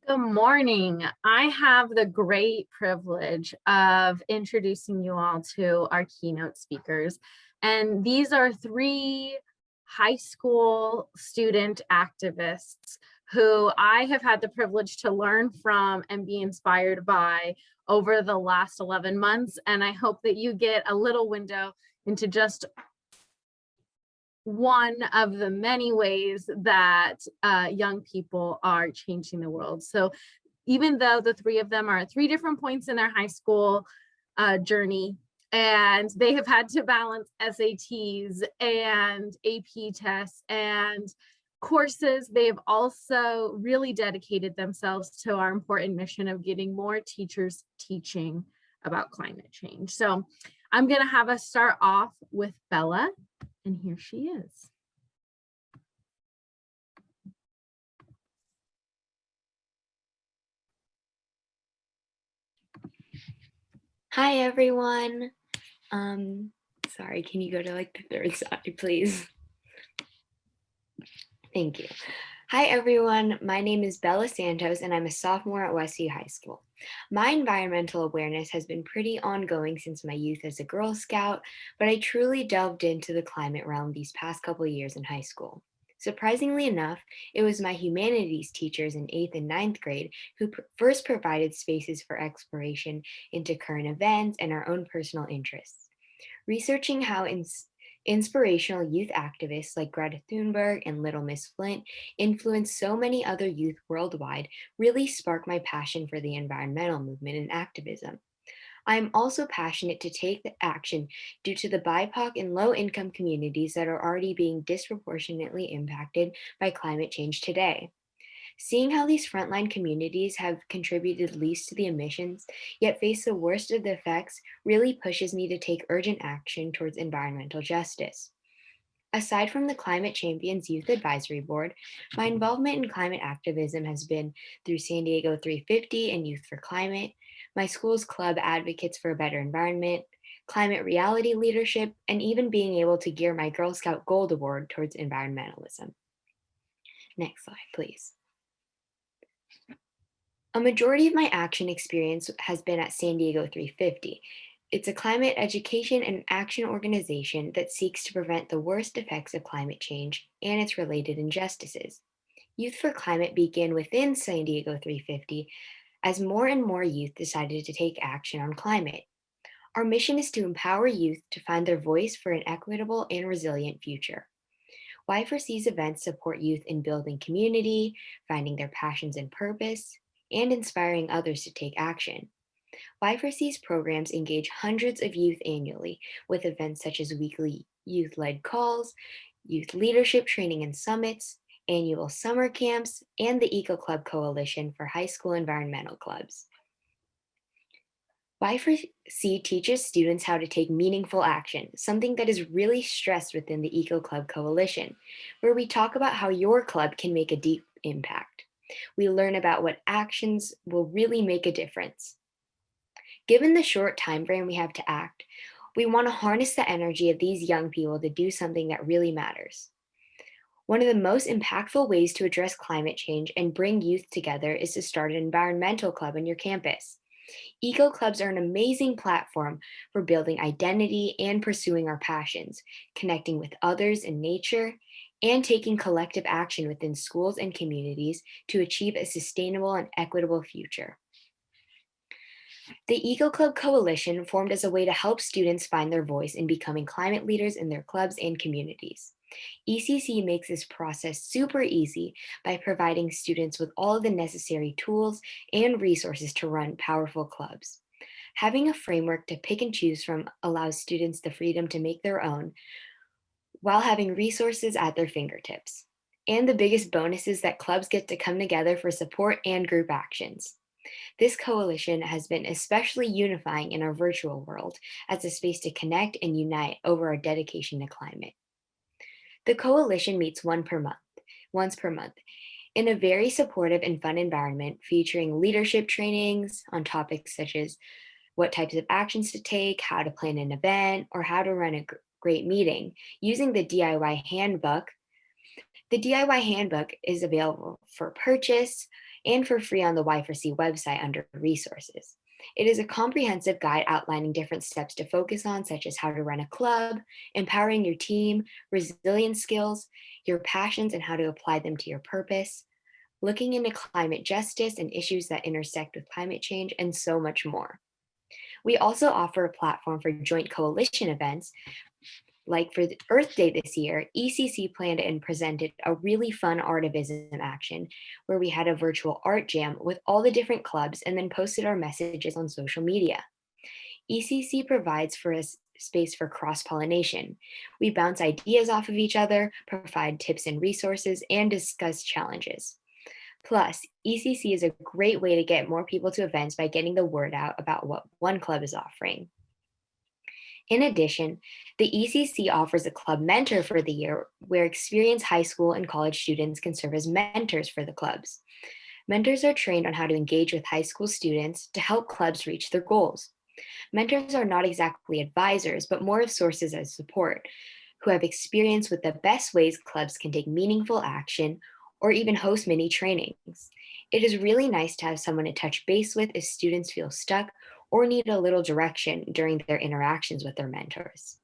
Good morning. I have the great privilege of introducing you all to our keynote speakers. And these are three high school student activists who I have had the privilege to learn from and be inspired by over the last 11 months. And I hope that you get a little window into just one of the many ways that young people are changing the world. So even though the three of them are at three different points in their high school journey, and they have had to balance SATs and AP tests and courses, they've also really dedicated themselves to our important mission of getting more teachers teaching about climate change. So I'm going to have us start off with Bella, and here she is. Hi, everyone. Sorry, can you go to like the third slide, please? Thank you. Hi, everyone. My name is Bella Santos, and I'm a sophomore at Westview High School. My environmental awareness has been pretty ongoing since my youth as a Girl Scout, but I truly delved into the climate realm these past couple of years in high school. Surprisingly enough, it was my humanities teachers in 8th and 9th grade who first provided spaces for exploration into current events and our own personal interests. Researching how inspirational youth activists like Greta Thunberg and Little Miss Flint influenced so many other youth worldwide really sparked my passion for the environmental movement and activism. I am also passionate to take the action due to the BIPOC and low-income communities that are already being disproportionately impacted by climate change today. Seeing how these frontline communities have contributed least to the emissions, yet face the worst of the effects, really pushes me to take urgent action towards environmental justice. Aside from the Climate Champions Youth Advisory Board, my involvement in climate activism has been through San Diego 350 and Youth for Climate, my school's club Advocates for a Better Environment, climate reality leadership, and even being able to gear my Girl Scout Gold Award towards environmentalism. Next slide, please. A majority of my action experience has been at San Diego 350. It's a climate education and action organization that seeks to prevent the worst effects of climate change and its related injustices. Youth for Climate began within San Diego 350 as more and more youth decided to take action on climate. Our mission is to empower youth to find their voice for an equitable and resilient future. Y4C's events support youth in building community, finding their passions and purpose, and inspiring others to take action. Y4C's programs engage hundreds of youth annually with events such as weekly youth-led calls, youth leadership training and summits, annual summer camps, and the Eco Club Coalition for high school environmental clubs. Y4C teaches students how to take meaningful action, something that is really stressed within the Eco Club Coalition, where we talk about how your club can make a deep impact. We learn about what actions will really make a difference. Given the short time frame we have to act, we want to harness the energy of these young people to do something that really matters. One of the most impactful ways to address climate change and bring youth together is to start an environmental club on your campus. Eco clubs are an amazing platform for building identity and pursuing our passions, connecting with others in nature, and taking collective action within schools and communities to achieve a sustainable and equitable future. The Eco Club Coalition formed as a way to help students find their voice in becoming climate leaders in their clubs and communities. ECC makes this process super easy by providing students with all of the necessary tools and resources to run powerful clubs. Having a framework to pick and choose from allows students the freedom to make their own while having resources at their fingertips. And the biggest bonus is that clubs get to come together for support and group actions. This coalition has been especially unifying in our virtual world as a space to connect and unite over our dedication to climate. The coalition meets once per month, in a very supportive and fun environment featuring leadership trainings on topics such as what types of actions to take, how to plan an event, or how to run a great meeting using the DIY handbook. The DIY handbook is available for purchase, and for free on the Y4C website under resources. It is a comprehensive guide outlining different steps to focus on, such as how to run a club, empowering your team, resilience skills, your passions and how to apply them to your purpose, looking into climate justice and issues that intersect with climate change, and so much more. We also offer a platform for joint coalition events. Like for the Earth Day this year, ECC planned and presented a really fun artivism action where we had a virtual art jam with all the different clubs and then posted our messages on social media. ECC provides for a space for cross-pollination. We bounce ideas off of each other, provide tips and resources, and discuss challenges. Plus, ECC is a great way to get more people to events by getting the word out about what one club is offering. In addition, the ECC offers a club mentor for the year where experienced high school and college students can serve as mentors for the clubs. Mentors are trained on how to engage with high school students to help clubs reach their goals. Mentors are not exactly advisors, but more of sources of support who have experience with the best ways clubs can take meaningful action or even host mini trainings. It is really nice to have someone to touch base with if students feel stuck or need a little direction during their interactions with their mentors.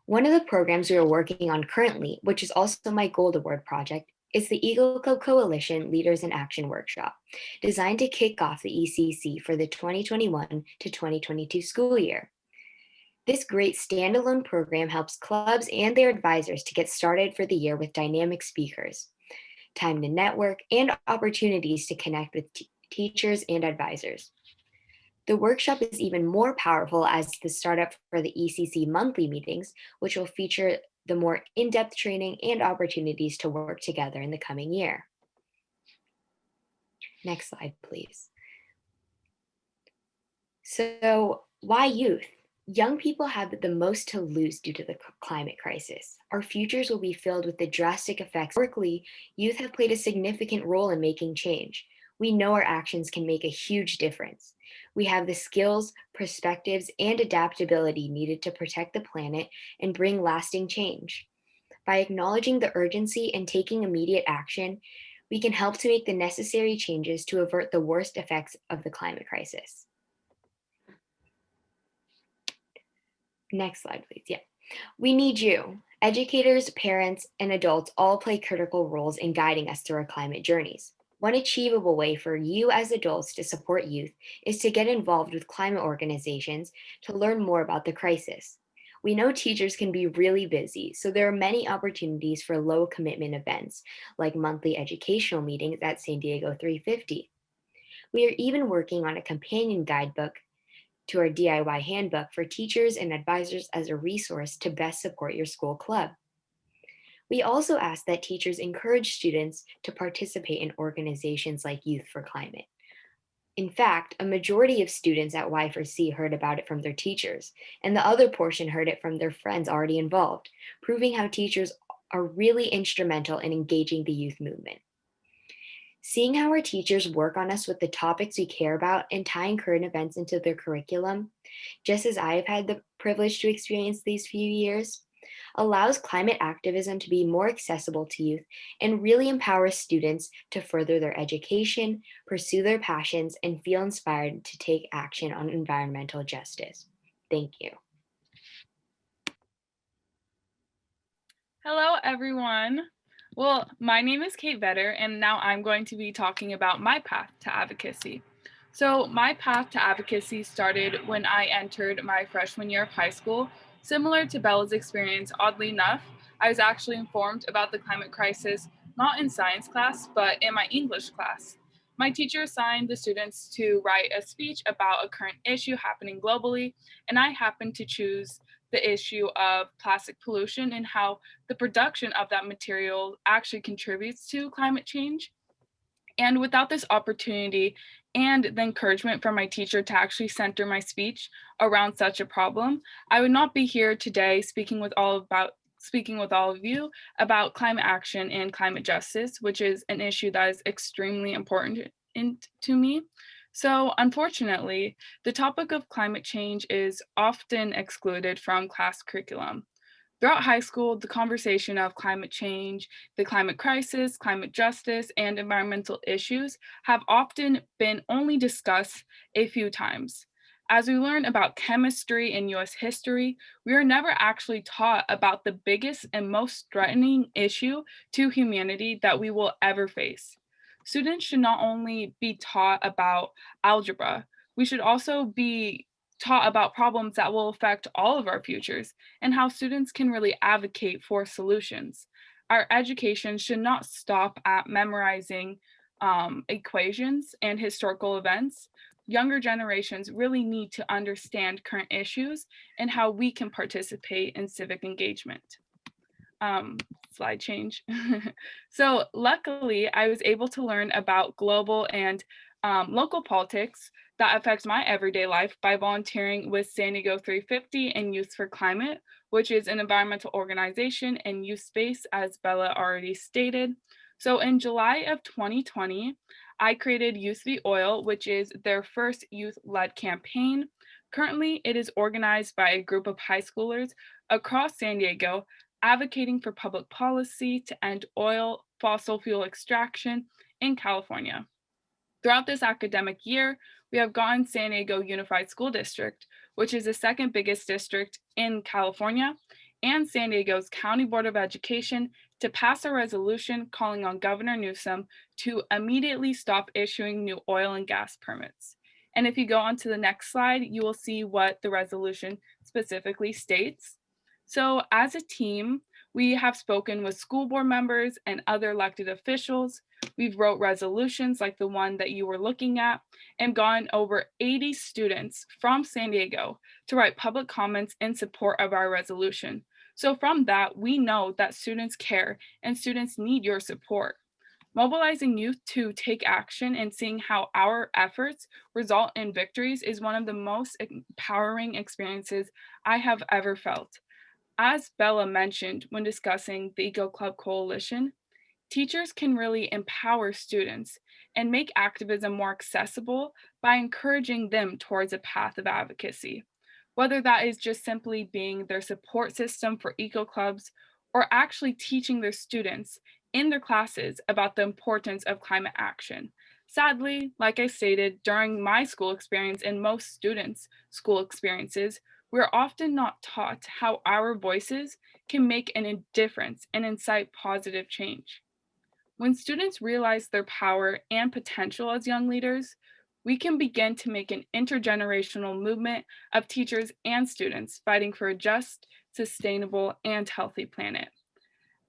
One of the programs we are working on currently, which is also my Gold Award project, is the Eagle Club Coalition Leaders in Action Workshop, designed to kick off the ECC for the 2021 to 2022 school year. This great standalone program helps clubs and their advisors to get started for the year with dynamic speakers, time to network, and opportunities to connect with teachers and advisors. The workshop is even more powerful as the startup for the ECC monthly meetings, which will feature the more in-depth training and opportunities to work together in the coming year. Next slide, please. So, why youth? Young people have the most to lose due to the climate crisis. Our futures will be filled with the drastic effects. Historically, youth have played a significant role in making change. We know our actions can make a huge difference. We have the skills, perspectives, and adaptability needed to protect the planet and bring lasting change. By acknowledging the urgency and taking immediate action, we can help to make the necessary changes to avert the worst effects of the climate crisis. Next slide, please. Yeah. We need you. Educators, parents, and adults all play critical roles in guiding us through our climate journeys. One achievable way for you as adults to support youth is to get involved with climate organizations to learn more about the crisis. We know teachers can be really busy, so there are many opportunities for low commitment events like monthly educational meetings at San Diego 350. We are even working on a companion guidebook to our DIY handbook for teachers and advisors as a resource to best support your school club. We also ask that teachers encourage students to participate in organizations like Youth for Climate. In fact, a majority of students at Y4C heard about it from their teachers, and the other portion heard it from their friends already involved, proving how teachers are really instrumental in engaging the youth movement. Seeing how our teachers work on us with the topics we care about and tying current events into their curriculum, just as I have had the privilege to experience these few years, allows climate activism to be more accessible to youth and really empowers students to further their education, pursue their passions, and feel inspired to take action on environmental justice. Thank you. Hello, everyone. Well, my name is Kate Vedder, and now I'm going to be talking about my path to advocacy. So my path to advocacy started when I entered my freshman year of high school. Similar to Bella's experience, oddly enough, I was actually informed about the climate crisis, not in science class, but in my English class. My teacher assigned the students to write a speech about a current issue happening globally, and I happened to choose the issue of plastic pollution and how the production of that material actually contributes to climate change. And without this opportunity and the encouragement from my teacher to actually center my speech around such a problem, I would not be here today speaking with all of you about climate action and climate justice, which is an issue that is extremely important to me. So unfortunately, the topic of climate change is often excluded from class curriculum. Throughout high school, the conversation of climate change, the climate crisis, climate justice, and environmental issues have often been only discussed a few times. As we learn about chemistry and US history, we are never actually taught about the biggest and most threatening issue to humanity that we will ever face. Students should not only be taught about algebra, we should also be taught about problems that will affect all of our futures and how students can really advocate for solutions. Our education should not stop at memorizing equations and historical events. Younger generations really need to understand current issues and how we can participate in civic engagement. Slide change. So luckily, I was able to learn about global and local politics that affects my everyday life by volunteering with San Diego 350 and Youth for Climate, which is an environmental organization and youth space, as Bella already stated. So in July of 2020, I created Youth the Oil, which is their first youth-led campaign. Currently, it is organized by a group of high schoolers across San Diego advocating for public policy to end oil fossil fuel extraction in California. Throughout this academic year, we have gotten San Diego Unified School District, which is the second biggest district in California, and San Diego's County Board of Education to pass a resolution calling on Governor Newsom to immediately stop issuing new oil and gas permits. And if you go on to the next slide, you will see what the resolution specifically states. So as a team, we have spoken with school board members and other elected officials. We've wrote resolutions like the one that you were looking at and gotten over 80 students from San Diego to write public comments in support of our resolution. So from that, we know that students care and students need your support. Mobilizing youth to take action and seeing how our efforts result in victories is one of the most empowering experiences I have ever felt. As Bella mentioned when discussing the Eco Club Coalition, teachers can really empower students and make activism more accessible by encouraging them towards a path of advocacy, whether that is just simply being their support system for eco clubs or actually teaching their students in their classes about the importance of climate action. Sadly, like I stated, during my school experience and most students' school experiences, we're often not taught how our voices can make a difference and incite positive change. When students realize their power and potential as young leaders, we can begin to make an intergenerational movement of teachers and students fighting for a just, sustainable, and healthy planet.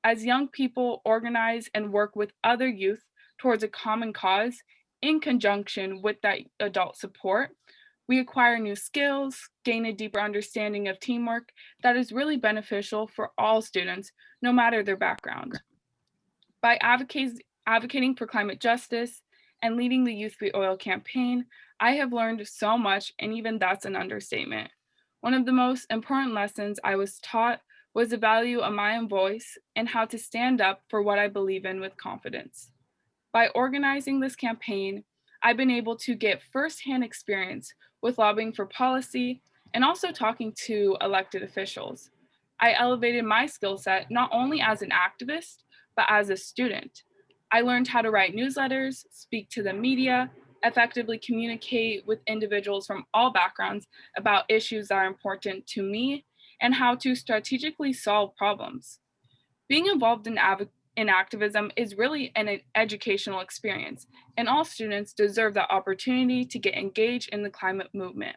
As young people organize and work with other youth towards a common cause in conjunction with that adult support, we acquire new skills, gain a deeper understanding of teamwork that is really beneficial for all students, no matter their background. By advocating for climate justice and leading the Youth Free Oil campaign, I have learned so much, and even that's an understatement. One of the most important lessons I was taught was the value of my own voice and how to stand up for what I believe in with confidence. By organizing this campaign, I've been able to get firsthand experience with lobbying for policy and also talking to elected officials. I elevated my skill set not only as an activist, but as a student. I learned how to write newsletters, speak to the media, effectively communicate with individuals from all backgrounds about issues that are important to me, and how to strategically solve problems. Being involved in activism is really an educational experience, and all students deserve the opportunity to get engaged in the climate movement.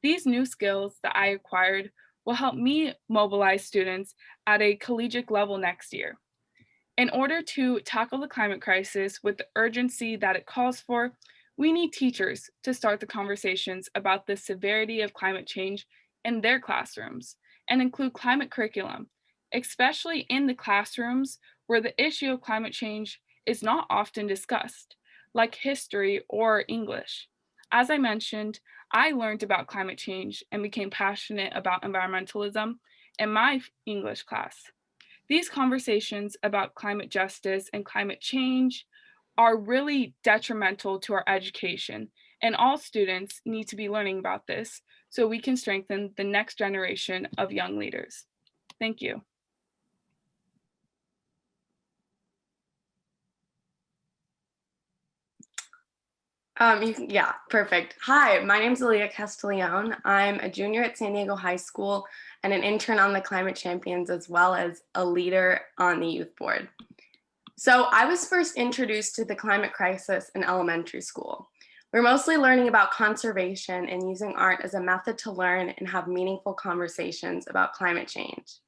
These new skills that I acquired will help me mobilize students at a collegiate level next year. In order to tackle the climate crisis with the urgency that it calls for, we need teachers to start the conversations about the severity of climate change in their classrooms and include climate curriculum, especially in the classrooms where the issue of climate change is not often discussed, like history or English. As I mentioned, I learned about climate change and became passionate about environmentalism in my English class. These conversations about climate justice and climate change are really detrimental to our education, and all students need to be learning about this so we can strengthen the next generation of young leaders. Thank you. Yeah, perfect. Hi, my name's Elea Castiglione. I'm a junior at San Diego High School and an intern on the Climate Champions, as well as a leader on the youth board. So I was first introduced to the climate crisis in elementary school. We're mostly learning about conservation and using art as a method to learn and have meaningful conversations about climate change.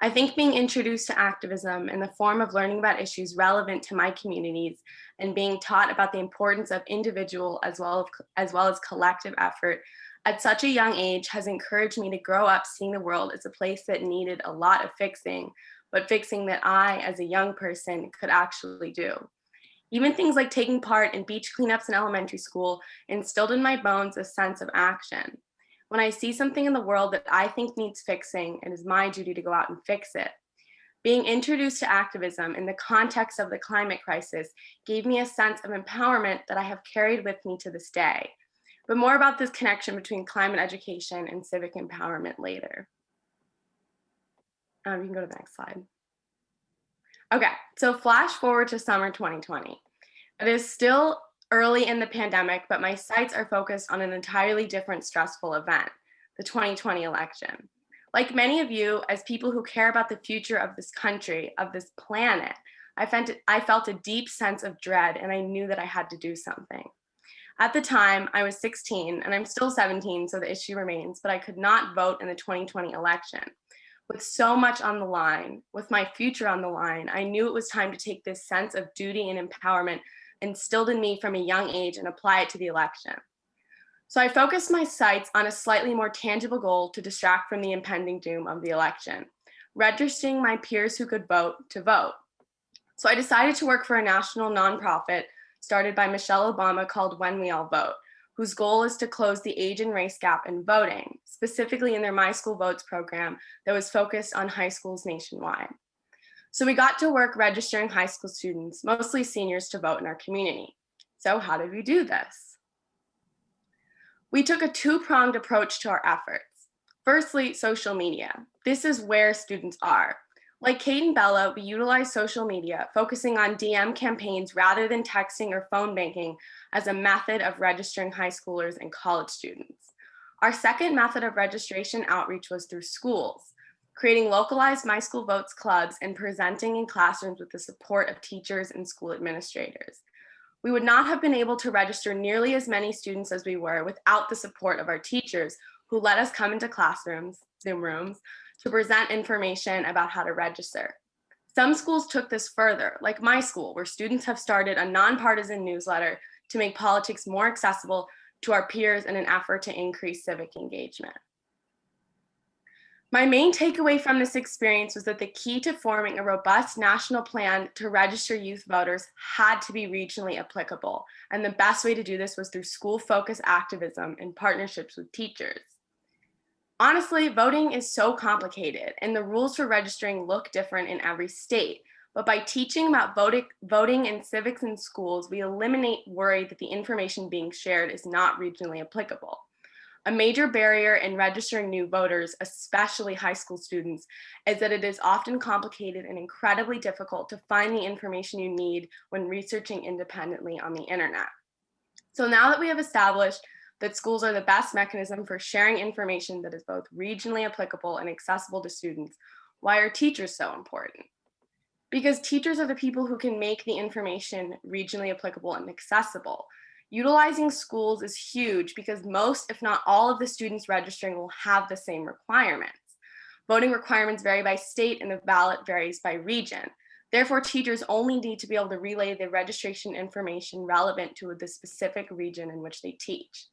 I think being introduced to activism in the form of learning about issues relevant to my communities and being taught about the importance of individual as well as collective effort at such a young age has encouraged me to grow up seeing the world as a place that needed a lot of fixing, but fixing that I, as a young person, could actually do. Even things like taking part in beach cleanups in elementary school instilled in my bones a sense of action. When I see something in the world that I think needs fixing, it is my duty to go out and fix it. Being introduced to activism in the context of the climate crisis gave me a sense of empowerment that I have carried with me to this day. But more about this connection between climate education and civic empowerment later. You can go to the next slide. Okay, so flash forward to summer 2020. It is still early in the pandemic, but my sights are focused on an entirely different stressful event, the 2020 election. Like many of you, as people who care about the future of this country, of this planet, I felt a deep sense of dread, and I knew that I had to do something. At the time, I was 16, and I'm still 17, so the issue remains, but I could not vote in the 2020 election. With so much on the line, with my future on the line, I knew it was time to take this sense of duty and empowerment instilled in me from a young age and apply it to the election. So I focused my sights on a slightly more tangible goal to distract from the impending doom of the election, registering my peers who could vote to vote. So I decided to work for a national nonprofit started by Michelle Obama called When We All Vote, whose goal is to close the age and race gap in voting, specifically in their My School Votes program that was focused on high schools nationwide. So we got to work registering high school students, mostly seniors, to vote in our community. So how did we do this? We took a two-pronged approach to our efforts. Firstly, social media. This is where students are. Like Kate and Bella, we utilize social media, focusing on DM campaigns rather than texting or phone banking as a method of registering high schoolers and college students. Our second method of registration outreach was through schools, creating localized My School Votes clubs and presenting in classrooms with the support of teachers and school administrators. We would not have been able to register nearly as many students as we were without the support of our teachers who let us come into classrooms, Zoom rooms, to present information about how to register. Some schools took this further, like my school, where students have started a nonpartisan newsletter to make politics more accessible to our peers in an effort to increase civic engagement. My main takeaway from this experience was that the key to forming a robust national plan to register youth voters had to be regionally applicable, and the best way to do this was through school-focused activism and partnerships with teachers. Honestly, voting is so complicated, and the rules for registering look different in every state. But by teaching about voting and civics in schools, we eliminate worry that the information being shared is not regionally applicable. A major barrier in registering new voters, especially high school students, is that it is often complicated and incredibly difficult to find the information you need when researching independently on the internet. So now that we have established that schools are the best mechanism for sharing information that is both regionally applicable and accessible to students, why are teachers so important? Because teachers are the people who can make the information regionally applicable and accessible. Utilizing schools is huge because most, if not all, of the students registering will have the same requirements. Voting requirements vary by state and the ballot varies by region. Therefore, teachers only need to be able to relay the registration information relevant to the specific region in which they teach.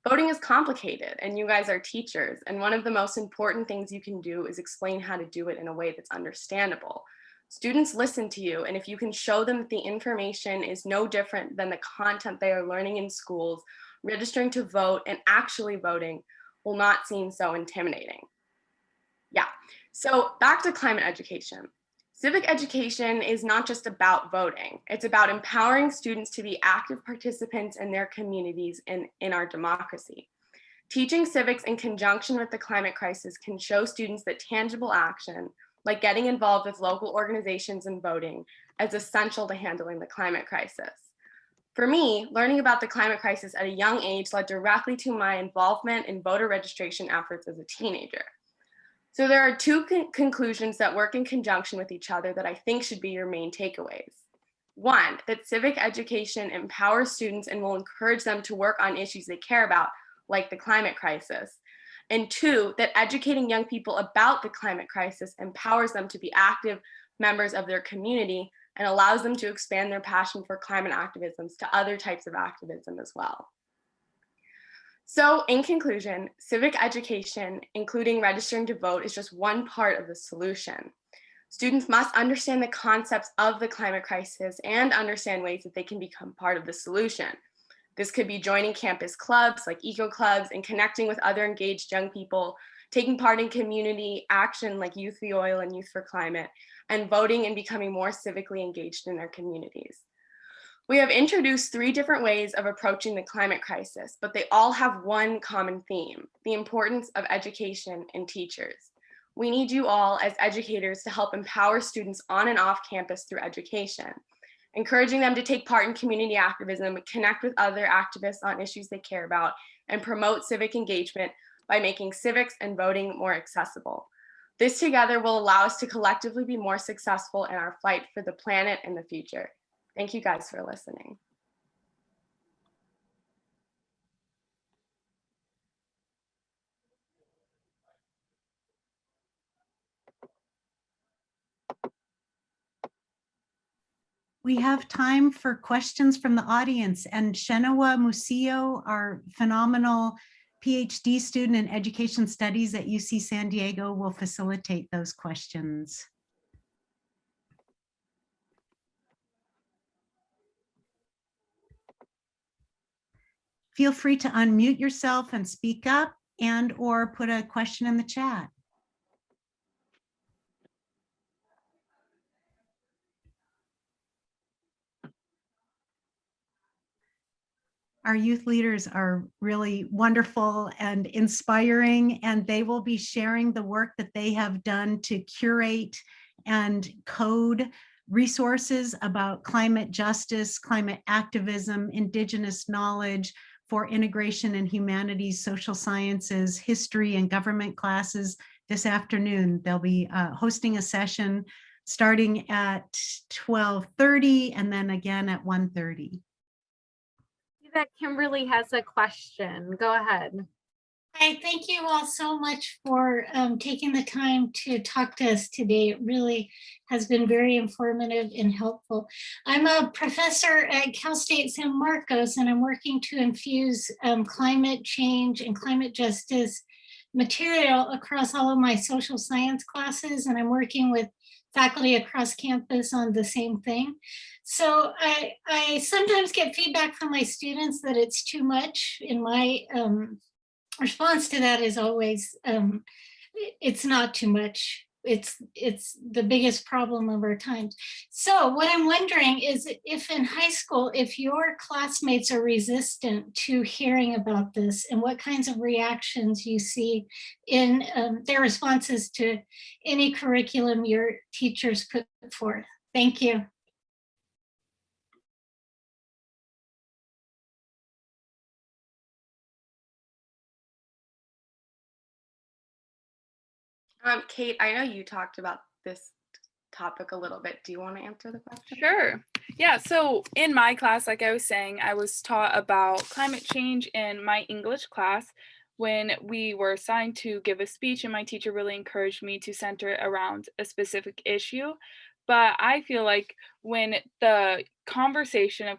Voting is complicated, and you guys are teachers, and one of the most important things you can do is explain how to do it in a way that's understandable. Students listen to you, and if you can show them that the information is no different than the content they are learning in schools, registering to vote and actually voting will not seem so intimidating. Yeah, so back to climate education. Civic education is not just about voting. It's about empowering students to be active participants in their communities and in our democracy. Teaching civics in conjunction with the climate crisis can show students that tangible action, like getting involved with local organizations and voting, is essential to handling the climate crisis. For me, learning about the climate crisis at a young age led directly to my involvement in voter registration efforts as a teenager. So there are two conclusions that work in conjunction with each other that I think should be your main takeaways. One, that civic education empowers students and will encourage them to work on issues they care about, like the climate crisis. And two, that educating young people about the climate crisis empowers them to be active members of their community and allows them to expand their passion for climate activism to other types of activism as well. So in conclusion, civic education, including registering to vote, is just one part of the solution. Students must understand the concepts of the climate crisis and understand ways that they can become part of the solution. This could be joining campus clubs like eco clubs and connecting with other engaged young people, taking part in community action like Youth the Oil and Youth for Climate, and voting and becoming more civically engaged in their communities. We have introduced 3 different ways of approaching the climate crisis, but they all have one common theme: the importance of education and teachers. We need you all as educators to help empower students on and off campus through education, encouraging them to take part in community activism, connect with other activists on issues they care about, and promote civic engagement by making civics and voting more accessible. This together will allow us to collectively be more successful in our fight for the planet and the future. Thank you guys for listening. We have time for questions from the audience, and Chenoa Musillo, our phenomenal PhD student in education studies at UC San Diego, will facilitate those questions. Feel free to unmute yourself and speak up and/or put a question in the chat. Our youth leaders are really wonderful and inspiring, and they will be sharing the work that they have done to curate and code resources about climate justice, climate activism, indigenous knowledge for integration in humanities, social sciences, history, and government classes this afternoon. They'll be hosting a session starting at 12:30 and then again at 1:30. That Kimberly has a question. Go ahead. Hi, thank you all so much for taking the time to talk to us today. It really has been very informative and helpful. I'm a professor at Cal State San Marcos, and I'm working to infuse climate change and climate justice material across all of my social science classes, and I'm working with faculty across campus on the same thing. So I sometimes get feedback from my students that it's too much. In my response to that is always, it's not too much. It's the biggest problem of our times. So what I'm wondering is, if in high school, if your classmates are resistant to hearing about this, and what kinds of reactions you see in their responses to any curriculum your teachers put forth. Thank you. Kate, I know you talked about this topic a little bit. Do you want to answer the question? Sure. Yeah, so in my class, like I was saying, I was taught about climate change in my English class when we were assigned to give a speech, and my teacher really encouraged me to center it around a specific issue. But I feel like when the conversation of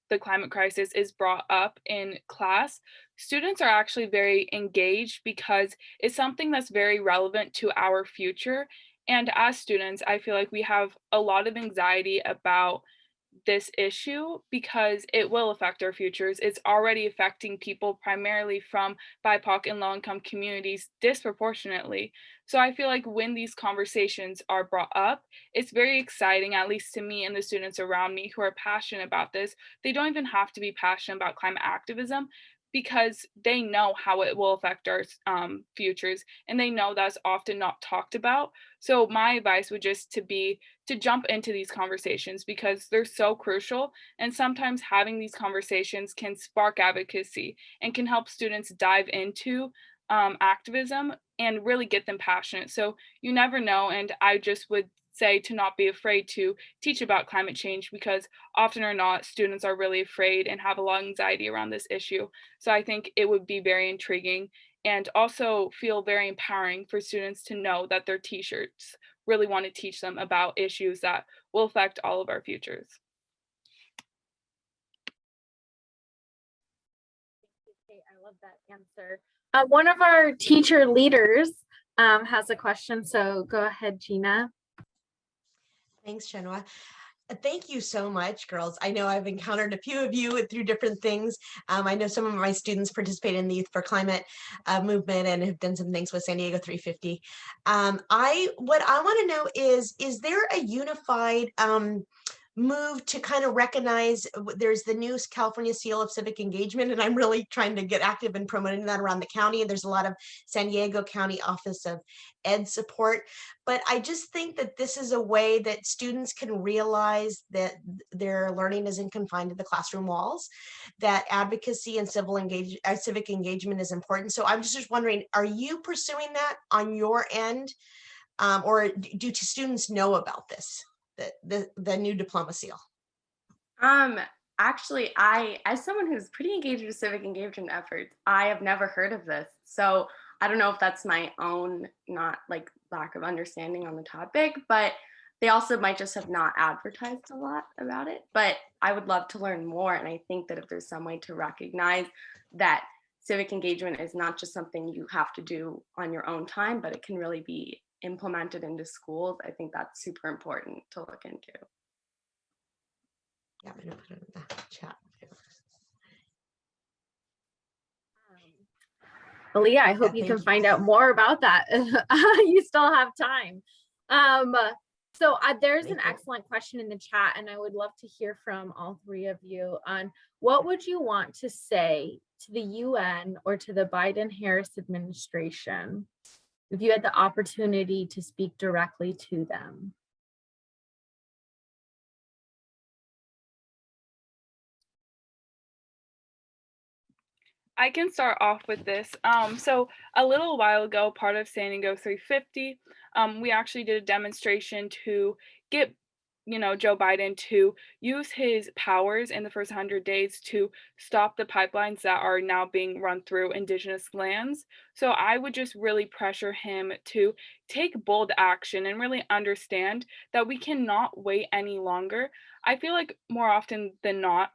the climate crisis is brought up in class, students are actually very engaged because it's something that's very relevant to our future. And as students, I feel like we have a lot of anxiety about this issue because it will affect our futures. It's already affecting people primarily from BIPOC and low-income communities disproportionately. So I feel like when these conversations are brought up, it's very exciting, at least to me and the students around me who are passionate about this. They don't even have to be passionate about climate activism, because they know how it will affect our futures, and they know that's often not talked about. So my advice would just to jump into these conversations because they're so crucial, and sometimes having these conversations can spark advocacy and can help students dive into activism and really get them passionate. So you never know, and I just would say to not be afraid to teach about climate change because often or not, students are really afraid and have a lot of anxiety around this issue. So I think it would be very intriguing and also feel very empowering for students to know that their t-shirts really want to teach them about issues that will affect all of our futures. Okay, I love that answer. One of our teacher leaders has a question, so go ahead, Gina. Thanks, Chenoa. Thank you so much, girls. I know I've encountered a few of you through different things. I know some of my students participate in the Youth for Climate movement and have done some things with San Diego 350. What I want to know is there a unified move to kind of recognize there's the new California Seal of Civic Engagement, and I'm really trying to get active in promoting that around the county. And there's a lot of San Diego County Office of Ed support. But I just think that this is a way that students can realize that their learning isn't confined to the classroom walls, that advocacy and civic engagement is important. So I'm just wondering, are you pursuing that on your end? Or do students know about this? The new diploma seal? Actually, as someone who's pretty engaged with civic engagement efforts, I have never heard of this. So I don't know if that's my own, not like lack of understanding on the topic, but they also might just have not advertised a lot about it. But I would love to learn more. And I think that if there's some way to recognize that civic engagement is not just something you have to do on your own time, but it can really be implemented into schools, I think that's super important to look into. Yeah, I'm gonna put it in the chat. Elea, I hope you can find out more about that. You still have time. So there's an excellent question in the chat, and I would love to hear from all three of you on what would you want to say to the UN or to the Biden-Harris administration if you had the opportunity to speak directly to them? I can start off with this. So a little while ago, part of San Diego 350, we actually did a demonstration to get Joe Biden to use his powers in the first 100 days to stop the pipelines that are now being run through indigenous lands. So I would just really pressure him to take bold action and really understand that we cannot wait any longer. I feel like more often than not,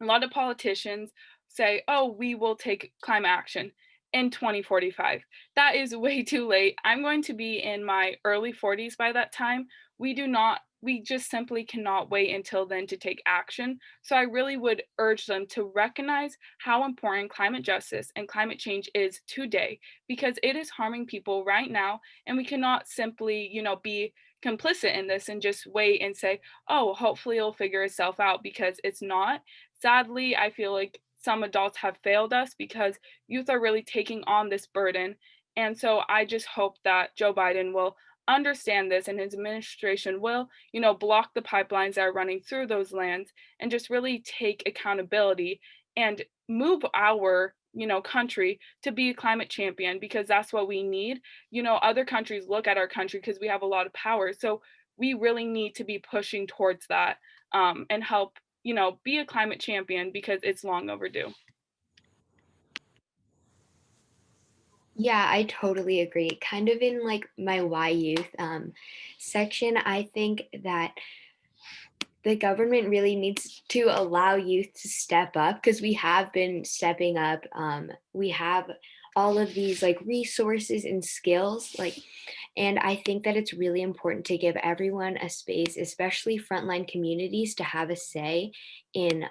a lot of politicians say, oh, we will take climate action in 2045. That is way too late. I'm going to be in my early 40s by that time. We just simply cannot wait until then to take action. So I really would urge them to recognize how important climate justice and climate change is today, because it is harming people right now. And we cannot simply, be complicit in this and just wait and say, oh, hopefully it'll figure itself out, because it's not. Sadly, I feel like some adults have failed us because youth are really taking on this burden. And so I just hope that Joe Biden will understand this and his administration will, block the pipelines that are running through those lands and just really take accountability and move our, country to be a climate champion, because that's what we need. Other countries look at our country because we have a lot of power. So we really need to be pushing towards that and help, be a climate champion, because it's long overdue. Yeah, I totally agree. Kind of in like my Why Youth section, I think that the government really needs to allow youth to step up, because we have been stepping up. We have all of these like resources and skills, and I think that it's really important to give everyone a space, especially frontline communities, to have a say in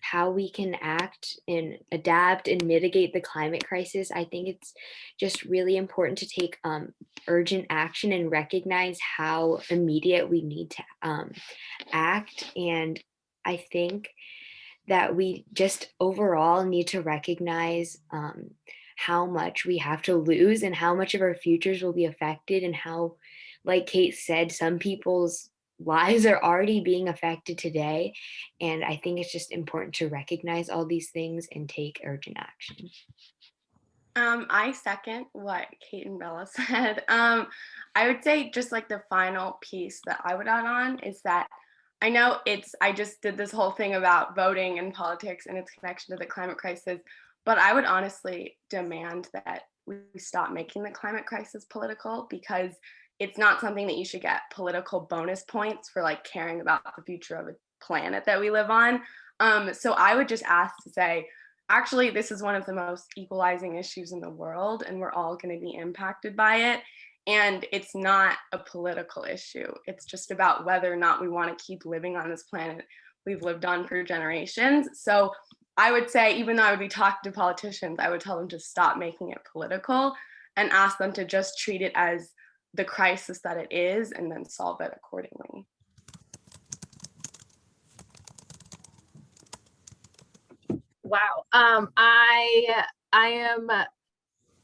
how we can act and adapt and mitigate the climate crisis. I think it's just really important to take urgent action and recognize how immediate we need to act. And I think that we just overall need to recognize how much we have to lose and how much of our futures will be affected, and how, like Kate said, some people's lives are already being affected today. And I think it's just important to recognize all these things and take urgent action. I second what Kate and Bella said. I would say just like the final piece that I would add on is that I know I just did this whole thing about voting and politics and its connection to the climate crisis, but I would honestly demand that we stop making the climate crisis political, because it's not something that you should get political bonus points for, like, caring about the future of a planet that we live on. So I would just ask to say, actually, this is one of the most equalizing issues in the world, and we're all going to be impacted by it. And it's not a political issue. It's just about whether or not we want to keep living on this planet we've lived on for generations. So I would say, even though I would be talking to politicians, I would tell them to stop making it political and ask them to just treat it as the crisis that it is and then solve it accordingly. Wow. I am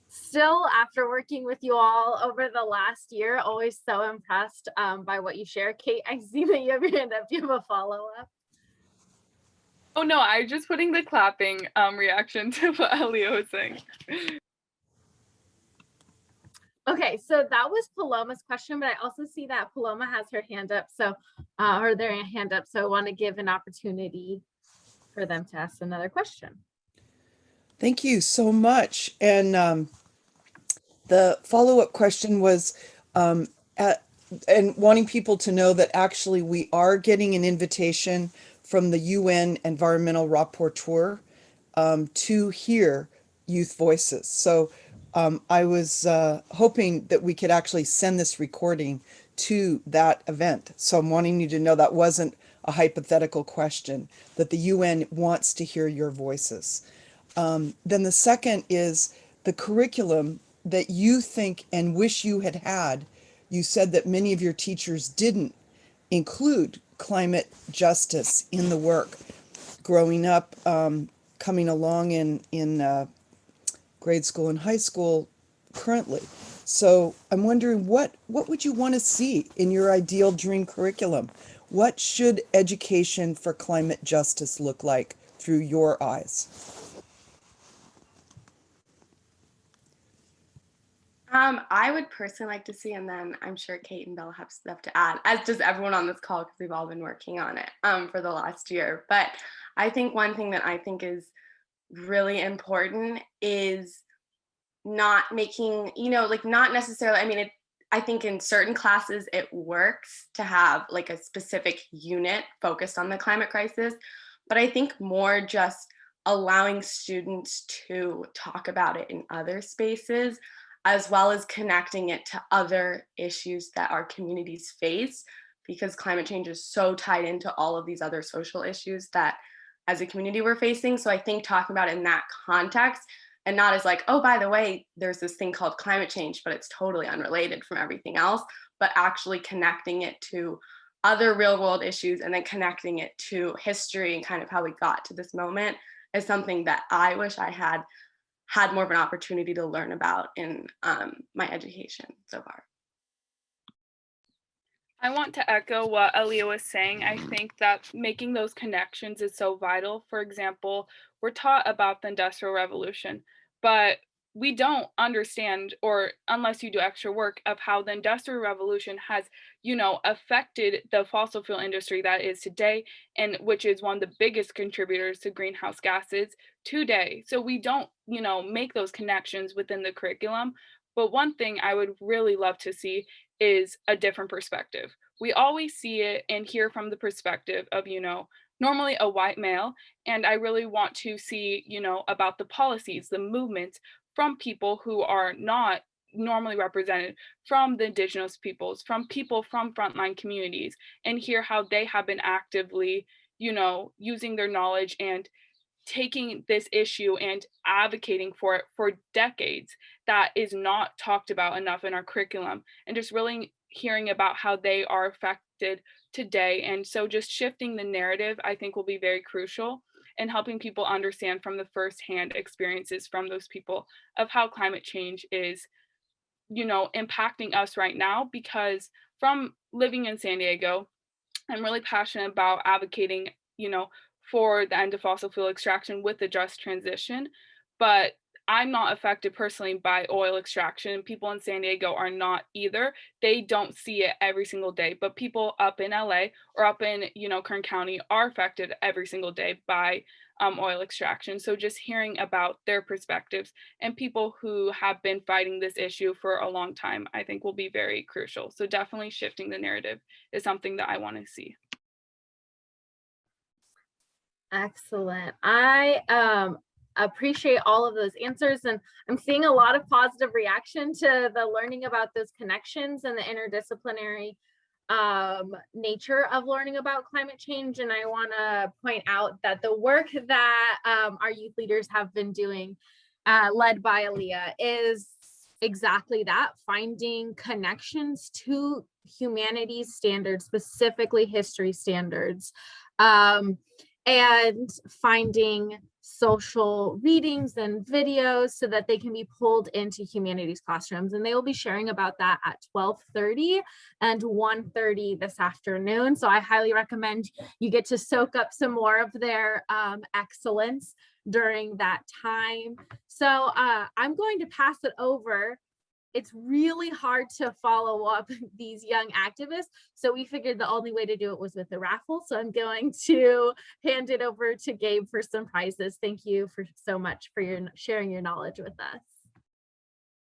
still, after working with you all over the last year, always so impressed by what you share. Kate, I see that you have your hand up. Do you have a follow-up? Oh no, I was just putting the clapping reaction to what Elea was saying. Okay, so that was Paloma's question, but I also see that Paloma has her hand up, so or their hand up, so I want to give an opportunity for them to ask another question. Thank you so much. And the follow-up question was and wanting people to know that actually we are getting an invitation from the UN Environmental Rapporteur to hear youth voices. So I was hoping that we could actually send this recording to that event. So I'm wanting you to know that wasn't a hypothetical question, that the UN wants to hear your voices. Then the second is the curriculum that you think and wish you had had. You said that many of your teachers didn't include climate justice in the work. Growing up, coming along in grade school and high school currently. So I'm wondering, what would you want to see in your ideal dream curriculum? What should education for climate justice look like through your eyes? I would personally like to see, and then I'm sure Kate and Bella have stuff to add, as does everyone on this call, because we've all been working on it for the last year. But I think one thing that I think is really important is not making, like, not necessarily, I think in certain classes it works to have like a specific unit focused on the climate crisis, but I think more just allowing students to talk about it in other spaces, as well as connecting it to other issues that our communities face, because climate change is so tied into all of these other social issues that as a community we're facing. So I think talking about it in that context, and not as like, oh, by the way, there's this thing called climate change, but it's totally unrelated from everything else, but actually connecting it to other real world issues and then connecting it to history and kind of how we got to this moment is something that I wish I had more of an opportunity to learn about in my education so far. I want to echo what Elea was saying. I think that making those connections is so vital. For example, we're taught about the Industrial Revolution, but we don't understand, or unless you do extra work, of how the Industrial Revolution has, affected the fossil fuel industry that is today, and which is one of the biggest contributors to greenhouse gases today. So we don't, make those connections within the curriculum. But one thing I would really love to see is a different perspective. We always see it and hear from the perspective of, normally a white male. And I really want to see, about the policies, the movements from people who are not normally represented, from the indigenous peoples, from people from frontline communities, and hear how they have been actively, using their knowledge and taking this issue and advocating for it for decades. That is not talked about enough in our curriculum, and just really hearing about how they are affected today. And so just shifting the narrative, I think, will be very crucial. and helping people understand from the firsthand experiences from those people of how climate change is, impacting us right now. Because from living in San Diego, I'm really passionate about advocating, for the end of fossil fuel extraction with the just transition, but I'm not affected personally by oil extraction. People in San Diego are not either. They don't see it every single day, but people up in LA or up in, Kern County are affected every single day by oil extraction. So just hearing about their perspectives and people who have been fighting this issue for a long time, I think will be very crucial. So definitely shifting the narrative is something that I want to see. Excellent. I appreciate all of those answers, and I'm seeing a lot of positive reaction to the learning about those connections and the interdisciplinary nature of learning about climate change. And I want to point out that the work that our youth leaders have been doing, led by Elea, is exactly that, finding connections to humanities standards, specifically history standards, and finding social readings and videos so that they can be pulled into humanities classrooms. And they will be sharing about that at 12:30 and 1:30 this afternoon. So I highly recommend you get to soak up some more of their excellence during that time. So I'm going to pass it over. It's really hard to follow up these young activists. So we figured the only way to do it was with the raffle. So I'm going to hand it over to Gabe for some prizes. Thank you so much for sharing your knowledge with us.